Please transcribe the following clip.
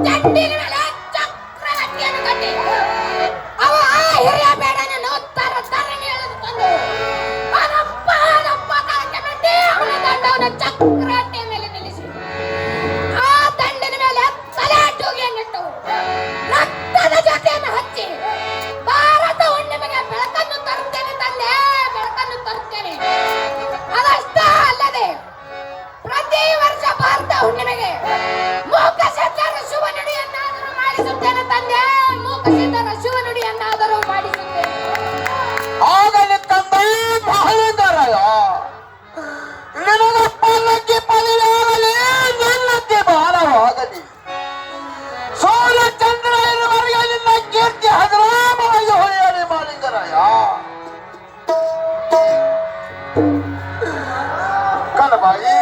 ಚಂಡಿನ ಮೇಲೆ ಚಕ್ರವರ್ತಿಯನ್ನು ಕಟ್ಟಿ ಅವ ಹಿರಿಯ ಬೇಡನನ್ನು ತರಣಿ ಎಳೆದುಕೊಂಡು ಅವನ ದಂಡವನ್ನು ಚಕ್ರವರ್ತಿಯ ಮೇಲೆ ನಿಲ್ಲಿಸಿ ಆ ದಂಡಿನ ಮೇಲೆ ತಲೆ ಟೂಗಿಯನ್ನಿಟ್ಟು ರಕ್ತದ ಜೊತೆಯನ್ನು ಹಚ್ಚಿ ಭಾರತ ಹುಣ್ಣಿಮೆಗೆ ಬೆಳಕನ್ನು ತರುತ್ತೇನೆ ತಂದೆ, ಬೆಳಕನ್ನು ತರುತ್ತೇನೆ. ಅದಷ್ಟೇ ಅಲ್ಲದೆ ಪ್ರತಿ ವರ್ಷ ಭಾರತ ಹುಣ್ಣಿಮೆಗೆ ಮೂಕಸಿದ್ಧರ ಶುಭ ನುಡಿಯನ್ನಾದರೂ ಮಾಡಿಸುತ್ತೇನೆ ತಂದೆ, ಮೂಕಸಿದ್ಧರ ಶುಭ ನುಡಿಯನ್ನಾದರೂ ಮಾಡಿಸುತ್ತೇನೆ. ಆಗಲಿ ತಂದೆ ಮಹಳೀಧರಯ್ಯ, ನಿನಗ ಪಲ್ಲಕ್ಕಿ ಪದವಿಯಾಗಲಿ, ನಿನ್ನಕ್ಕೆ ಭಾರವಾಗಲಿ. ಸೂರ್ಯ ಚಂದ್ರ ಇರುವವರೆಗೆ ನಿನ್ನ ಕೀರ್ತಿ ಹಜರಾಮವಾಗಿ ಹೊಳೆಯಲಿ ಮಹಳೀಧರಯ್ಯ. ಕಣಬಾಯಿ